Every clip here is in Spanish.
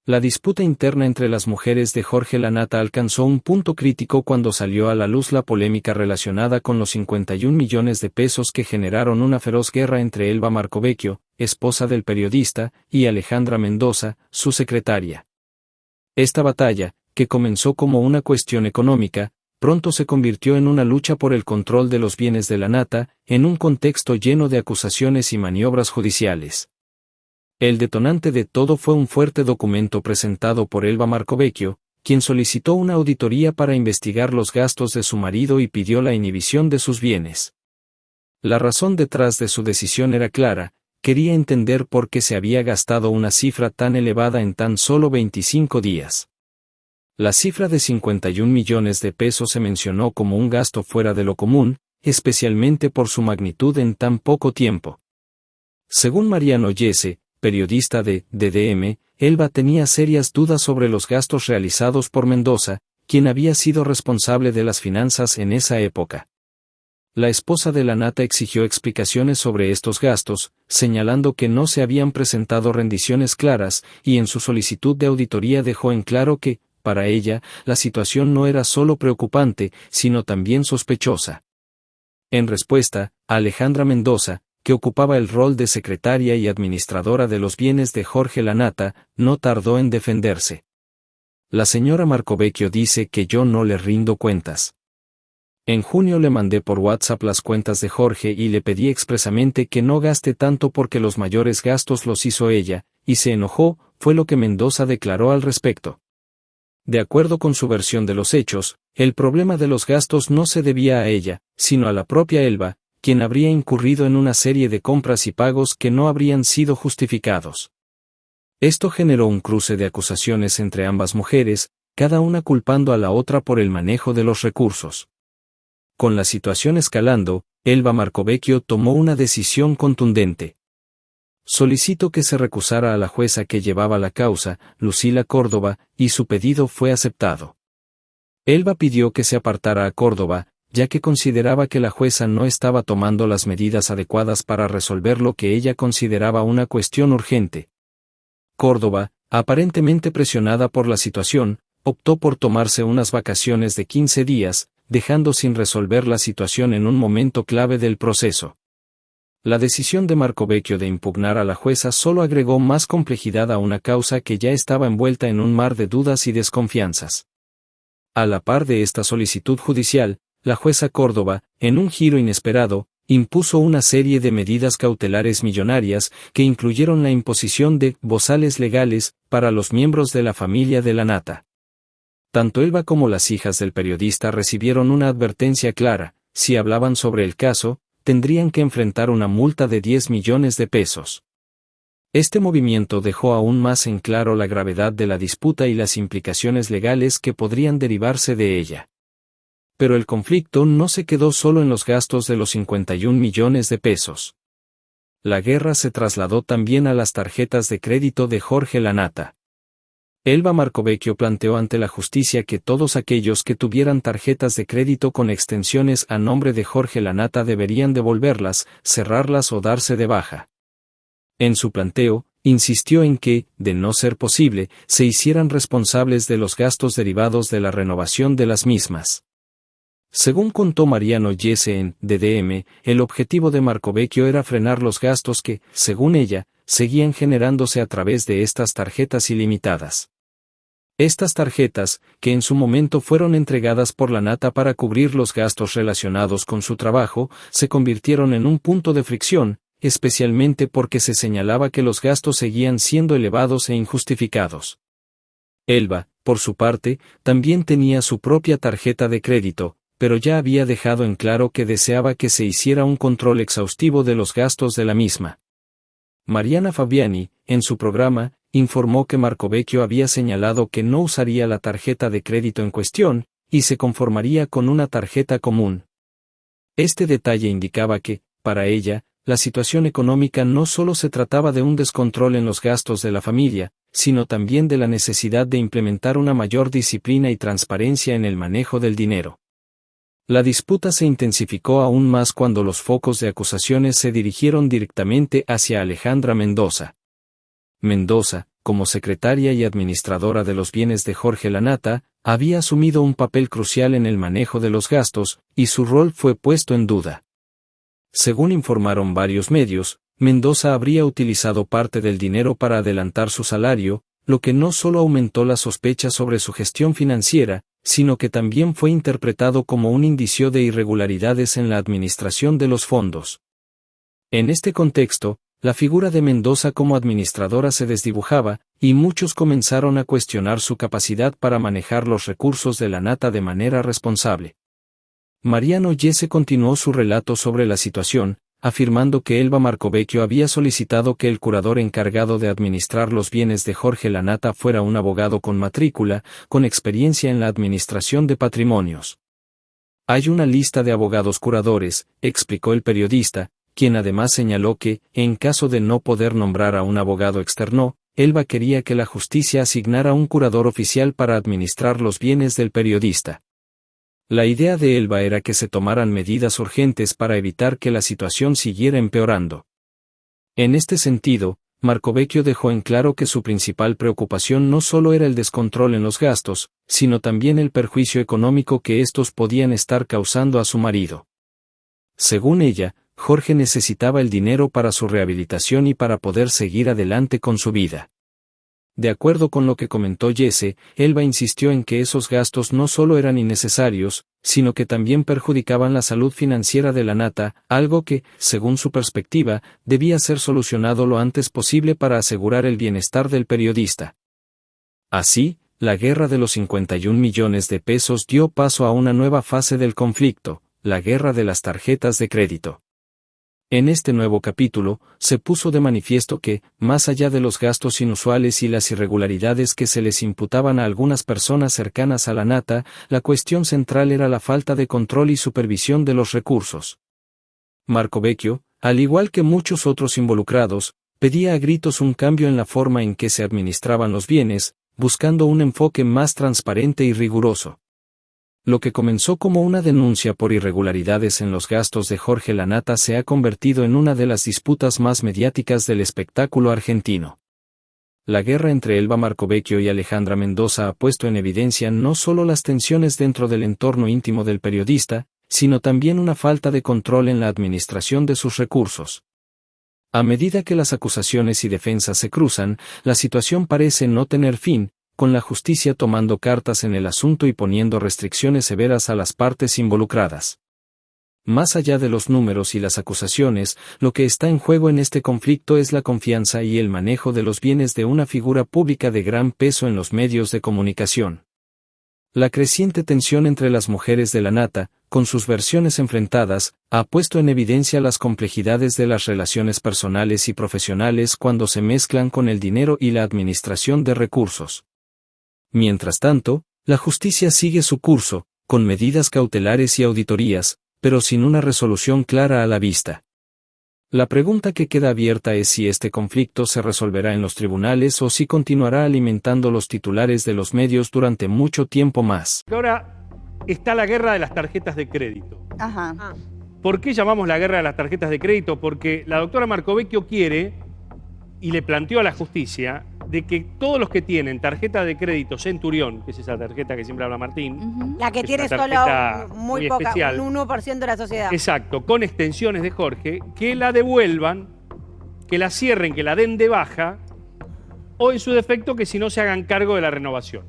La disputa interna entre las mujeres de Jorge Lanata alcanzó un punto crítico cuando salió a la luz la polémica relacionada con los 51 millones de pesos que generaron una feroz guerra entre Elba Marcovecchio, esposa del periodista, y Alejandra Mendoza, su secretaria. Esta batalla, que comenzó como una cuestión económica, pronto se convirtió en una lucha por el control de los bienes de Lanata, en un contexto lleno de acusaciones y maniobras judiciales. El detonante de todo fue un fuerte documento presentado por Elba Marcovecchio, quien solicitó una auditoría para investigar los gastos de su marido y pidió la inhibición de sus bienes. La razón detrás de su decisión era clara: quería entender por qué se había gastado una cifra tan elevada en tan solo 25 días. La cifra de 51 millones de pesos se mencionó como un gasto fuera de lo común, especialmente por su magnitud en tan poco tiempo. Según Mariano Yese, periodista de DDM, Elba tenía serias dudas sobre los gastos realizados por Mendoza, quien había sido responsable de las finanzas en esa época. La esposa de Lanata exigió explicaciones sobre estos gastos, señalando que no se habían presentado rendiciones claras, y en su solicitud de auditoría dejó en claro que, para ella, la situación no era solo preocupante, sino también sospechosa. En respuesta, Alejandra Mendoza, que ocupaba el rol de secretaria y administradora de los bienes de Jorge Lanata, no tardó en defenderse. La señora Marcovecchio dice que yo no le rindo cuentas. En junio le mandé por WhatsApp las cuentas de Jorge y le pedí expresamente que no gaste tanto porque los mayores gastos los hizo ella, y se enojó, fue lo que Mendoza declaró al respecto. De acuerdo con su versión de los hechos, el problema de los gastos no se debía a ella, sino a la propia Elba, quien habría incurrido en una serie de compras y pagos que no habrían sido justificados. Esto generó un cruce de acusaciones entre ambas mujeres, cada una culpando a la otra por el manejo de los recursos. Con la situación escalando, Elba Marcovecchio tomó una decisión contundente. Solicitó que se recusara a la jueza que llevaba la causa, Lucila Córdoba, y su pedido fue aceptado. Elba pidió que se apartara a Córdoba, ya que consideraba que la jueza no estaba tomando las medidas adecuadas para resolver lo que ella consideraba una cuestión urgente. Córdoba, aparentemente presionada por la situación, optó por tomarse unas vacaciones de 15 días, dejando sin resolver la situación en un momento clave del proceso. La decisión de Marcovecchio de impugnar a la jueza solo agregó más complejidad a una causa que ya estaba envuelta en un mar de dudas y desconfianzas. A la par de esta solicitud judicial, la jueza Córdoba, en un giro inesperado, impuso una serie de medidas cautelares millonarias que incluyeron la imposición de bozales legales para los miembros de la familia de Lanata. Tanto Elba como las hijas del periodista recibieron una advertencia clara: si hablaban sobre el caso, tendrían que enfrentar una multa de 10 millones de pesos. Este movimiento dejó aún más en claro la gravedad de la disputa y las implicaciones legales que podrían derivarse de ella. Pero el conflicto no se quedó solo en los gastos de los 51 millones de pesos. La guerra se trasladó también a las tarjetas de crédito de Jorge Lanata. Elba Marcovecchio planteó ante la justicia que todos aquellos que tuvieran tarjetas de crédito con extensiones a nombre de Jorge Lanata deberían devolverlas, cerrarlas o darse de baja. En su planteo, insistió en que, de no ser posible, se hicieran responsables de los gastos derivados de la renovación de las mismas. Según contó Mariano Yese en DDM, el objetivo de Marcovecchio era frenar los gastos que, según ella, seguían generándose a través de estas tarjetas ilimitadas. Estas tarjetas, que en su momento fueron entregadas por Lanata para cubrir los gastos relacionados con su trabajo, se convirtieron en un punto de fricción, especialmente porque se señalaba que los gastos seguían siendo elevados e injustificados. Elba, por su parte, también tenía su propia tarjeta de crédito, pero ya había dejado en claro que deseaba que se hiciera un control exhaustivo de los gastos de la misma. Mariana Fabiani, en su programa, informó que Marcovecchio había señalado que no usaría la tarjeta de crédito en cuestión, y se conformaría con una tarjeta común. Este detalle indicaba que, para ella, la situación económica no solo se trataba de un descontrol en los gastos de la familia, sino también de la necesidad de implementar una mayor disciplina y transparencia en el manejo del dinero. La disputa se intensificó aún más cuando los focos de acusaciones se dirigieron directamente hacia Alejandra Mendoza. Mendoza, como secretaria y administradora de los bienes de Jorge Lanata, había asumido un papel crucial en el manejo de los gastos, y su rol fue puesto en duda. Según informaron varios medios, Mendoza habría utilizado parte del dinero para adelantar su salario, lo que no solo aumentó la sospecha sobre su gestión financiera, sino que también fue interpretado como un indicio de irregularidades en la administración de los fondos. En este contexto, la figura de Mendoza como administradora se desdibujaba, y muchos comenzaron a cuestionar su capacidad para manejar los recursos de Lanata de manera responsable. Mariano Jesse continuó su relato sobre la situación, afirmando que Elba Marcovecchio había solicitado que el curador encargado de administrar los bienes de Jorge Lanata fuera un abogado con matrícula, con experiencia en la administración de patrimonios. Hay una lista de abogados curadores, explicó el periodista, quien además señaló que, en caso de no poder nombrar a un abogado externo, Elba quería que la justicia asignara un curador oficial para administrar los bienes del periodista. La idea de Elba era que se tomaran medidas urgentes para evitar que la situación siguiera empeorando. En este sentido, Marcovecchio dejó en claro que su principal preocupación no solo era el descontrol en los gastos, sino también el perjuicio económico que estos podían estar causando a su marido. Según ella, Jorge necesitaba el dinero para su rehabilitación y para poder seguir adelante con su vida. De acuerdo con lo que comentó Jesse, Elba insistió en que esos gastos no solo eran innecesarios, sino que también perjudicaban la salud financiera de Lanata, algo que, según su perspectiva, debía ser solucionado lo antes posible para asegurar el bienestar del periodista. Así, la guerra de los 51 millones de pesos dio paso a una nueva fase del conflicto, la guerra de las tarjetas de crédito. En este nuevo capítulo, se puso de manifiesto que, más allá de los gastos inusuales y las irregularidades que se les imputaban a algunas personas cercanas a Lanata, la cuestión central era la falta de control y supervisión de los recursos. Marcovecchio, al igual que muchos otros involucrados, pedía a gritos un cambio en la forma en que se administraban los bienes, buscando un enfoque más transparente y riguroso. Lo que comenzó como una denuncia por irregularidades en los gastos de Jorge Lanata se ha convertido en una de las disputas más mediáticas del espectáculo argentino. La guerra entre Elba Marcovecchio y Alejandra Mendoza ha puesto en evidencia no solo las tensiones dentro del entorno íntimo del periodista, sino también una falta de control en la administración de sus recursos. A medida que las acusaciones y defensas se cruzan, la situación parece no tener fin, con la justicia tomando cartas en el asunto y poniendo restricciones severas a las partes involucradas. Más allá de los números y las acusaciones, lo que está en juego en este conflicto es la confianza y el manejo de los bienes de una figura pública de gran peso en los medios de comunicación. La creciente tensión entre las mujeres de Lanata, con sus versiones enfrentadas, ha puesto en evidencia las complejidades de las relaciones personales y profesionales cuando se mezclan con el dinero y la administración de recursos. Mientras tanto, la justicia sigue su curso, con medidas cautelares y auditorías, pero sin una resolución clara a la vista. La pregunta que queda abierta es si este conflicto se resolverá en los tribunales o si continuará alimentando los titulares de los medios durante mucho tiempo más. Ahora está la guerra de las tarjetas de crédito. Ajá. ¿Por qué llamamos la guerra de las tarjetas de crédito? Porque la doctora Marcovecchio quiere, y le planteó a la justicia, de que todos los que tienen tarjeta de crédito Centurión, que es esa tarjeta que siempre habla Martín, La que tiene solo muy poca, especial, un 1% de la sociedad. Exacto, con extensiones de Jorge, que la devuelvan, que la cierren, que la den de baja, o en su defecto que si no se hagan cargo de la renovación.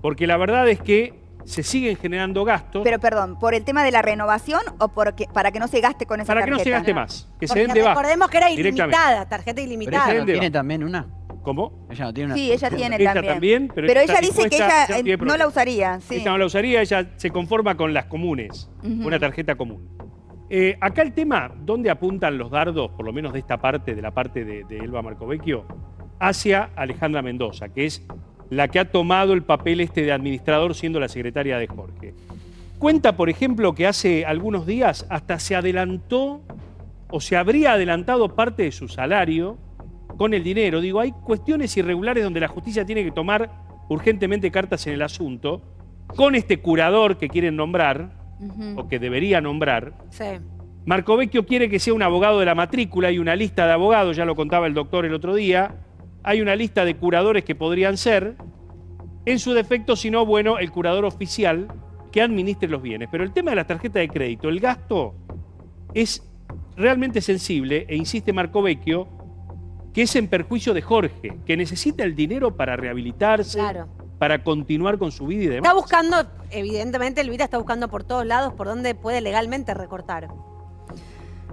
Porque la verdad es que se siguen generando gastos. Pero perdón, ¿por el tema de la renovación o para que no se gaste con esa tarjeta? Para que no se gaste más, que Porque se den de baja. Recordemos que era ilimitada, tarjeta ilimitada. Pero ella no tiene también una. ¿Cómo? Ella no tiene una. Sí, ella tiene Ella también. pero ella dice que ella no la usaría. Sí. Ella no la usaría, ella se conforma con las comunes, una tarjeta común. Acá el tema, ¿dónde apuntan los dardos, por lo menos de esta parte, de la parte de Elba Marcovecchio? Hacia Alejandra Mendoza, que es la que ha tomado el papel de administrador siendo la secretaria de Jorge. Cuenta, por ejemplo, que hace algunos días hasta se adelantó o se habría adelantado parte de su salario con el dinero. Digo, hay cuestiones irregulares donde la justicia tiene que tomar urgentemente cartas en el asunto, con este curador que quieren nombrar, o que debería nombrar. Sí. Marcovecchio quiere que sea un abogado de la matrícula y una lista de abogados, ya lo contaba el doctor el otro día, hay una lista de curadores que podrían ser, en su defecto, si no, bueno, el curador oficial que administre los bienes. Pero el tema de la tarjeta de crédito, el gasto, es realmente sensible, e insiste Marcovecchio, que es en perjuicio de Jorge, que necesita el dinero para rehabilitarse, Claro. para continuar con su vida y demás. Está buscando, evidentemente, Elvira está buscando por todos lados por donde puede legalmente recortar.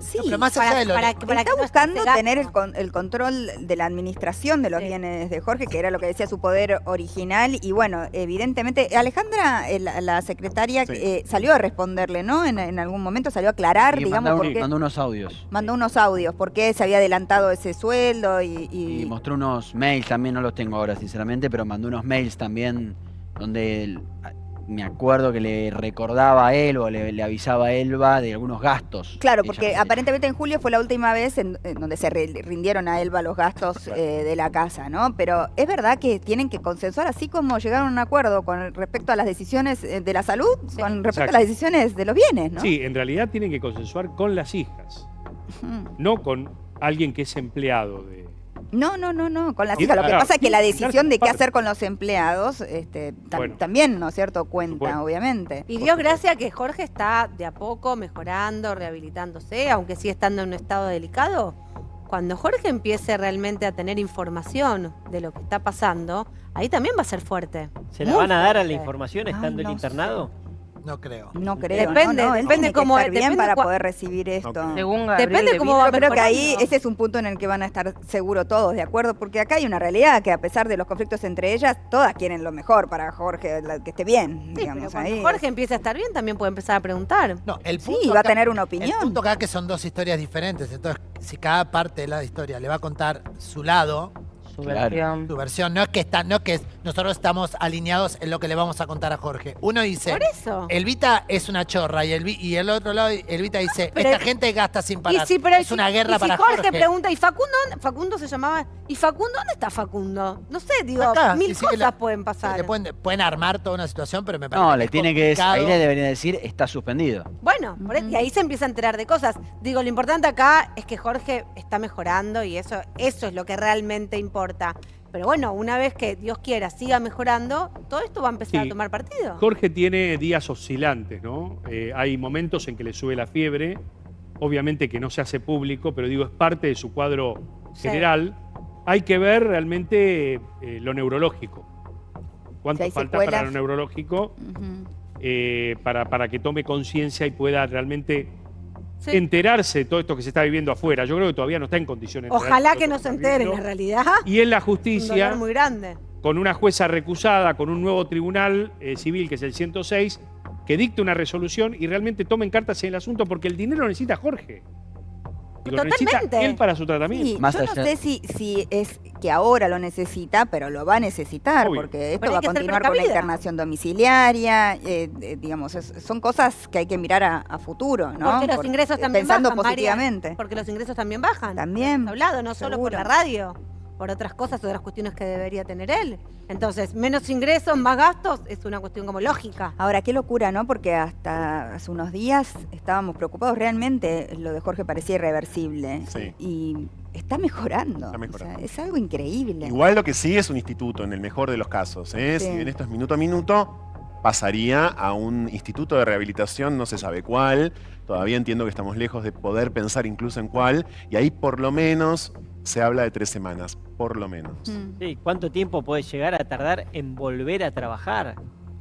Sí, No, pero más allá de lo para está que no buscando esté ese tener gasto. el control de la administración de los Sí. bienes de Jorge, que era lo que decía su poder original. Y bueno, evidentemente, Alejandra, la secretaria, Sí. salió a responderle, ¿no? En algún momento salió a aclarar, Y digamos, por qué. mandó unos audios. Mandó unos audios, por qué se había adelantado ese sueldo Y mostró unos mails también, no los tengo ahora sinceramente, pero mandó unos mails también donde me acuerdo que le recordaba a él o le avisaba a Elba de algunos gastos. Claro, que porque ella tenía. aparentemente en julio fue la última vez en donde se rindieron a Elba los gastos de la casa, ¿no? Pero es verdad que tienen que consensuar, así como llegaron a un acuerdo con respecto a las decisiones de la salud, Sí. con respecto Exacto. a las decisiones de los bienes, ¿no? Sí, en realidad tienen que consensuar con las hijas, Ujú. no con alguien que es empleado de... No, con las Sí, hijas. Lo que claro. pasa es que la Sí, decisión de qué parte. hacer con los empleados Bueno. también, ¿no es cierto?, cuenta, Supuesto. obviamente. Y Dios gracias que Jorge está de a poco mejorando, rehabilitándose, aunque sigue estando en un estado delicado. Cuando Jorge empiece realmente a tener información de lo que está pasando, ahí también va a ser fuerte. ¿Se la Muy van a dar a la fuerte. información Ay, estando en no internado? No creo. No creo. Depende, no, él depende tiene que cómo- estar bien depende para cua- poder recibir esto. creo. Según Gabriel Depende cómo Levine, va Yo creo que ahí mejorando. ese es un punto en el que van a estar seguro todos de acuerdo, porque acá hay una realidad que a pesar de los conflictos entre ellas, todas quieren lo mejor para Jorge, que esté bien, Sí, pero digamos. cuando Ahí. Jorge empiece a estar bien, también puede empezar a preguntar. No, el Sí, punto va a acá- tener una El opinión. punto acá que son dos historias diferentes. Entonces, si cada parte de la historia le va a contar su lado, su Claro. versión. su versión, no es que nosotros estamos alineados en lo que le vamos a contar a Jorge. Uno dice, Por eso. Elvita es una chorra, y el otro lado, Elvita dice, Pero- esta gente gasta sin Y parar. si, pero es una guerra y si para Jorge pregunta, ¿y Facundo se llamaba? ¿Y Facundo dónde está Facundo? No sé, digo, Acá, mil y sí que cosas pueden pasar. Le pueden armar toda una situación, pero me parece No, le es tiene que complicado. ahí le deberían decir está suspendido. Bueno, y ahí se empieza a enterar de cosas. Digo, lo importante acá es que Jorge está mejorando y eso es lo que realmente importa. Pero bueno, una vez que Dios quiera siga mejorando, todo esto va a empezar Sí. a tomar partido. Jorge tiene días oscilantes, ¿no? Hay momentos en que le sube la fiebre, obviamente que no se hace público, pero digo, es parte de su cuadro Sí. general. Hay que ver realmente lo neurológico. ¿Cuánto Si hay falta para secuelas. lo neurológico Ujú. para que tome conciencia y pueda realmente Sí. enterarse de todo esto que se está viviendo afuera? Yo creo que todavía no está en condiciones. de Ojalá enterarse de que todo no lo se está enteren, viviendo. en realidad. Y en la Un justicia, dolor muy grande. con una jueza recusada, con un nuevo tribunal civil, que es el 106, que dicte una resolución y realmente tomen cartas en el asunto, porque el dinero lo necesita Jorge. Digo, lo necesita Totalmente. él para su tratamiento. Sí, Más yo no allá- sé si es que ahora lo necesita, pero lo va a necesitar, Obvio. porque esto Pero hay va a que ser continuar con la precavida. internación domiciliaria, digamos, son cosas que hay que mirar a futuro, ¿no? Porque los ingresos también pensando bajan, María. positivamente. Porque los ingresos también bajan. También, Hemos hablado, no solo por seguro. la radio, por otras cosas, otras cuestiones que debería tener él. Entonces, menos ingresos, más gastos, es una cuestión como lógica. Ahora, qué locura, ¿no? Porque hasta hace unos días estábamos preocupados, realmente lo de Jorge parecía irreversible. Sí. Y está mejorando. Está mejorando. O sea, es algo increíble. Igual lo que sí es un instituto, en el mejor de los casos. ¿eh? Sí. Si bien esto es minuto a minuto, pasaría a un instituto de rehabilitación, no se sabe cuál. Todavía entiendo que estamos lejos de poder pensar incluso en cuál. Y ahí por lo menos se habla de 3 semanas, por lo menos. Mm. Sí, ¿cuánto tiempo puede llegar a tardar en volver a trabajar?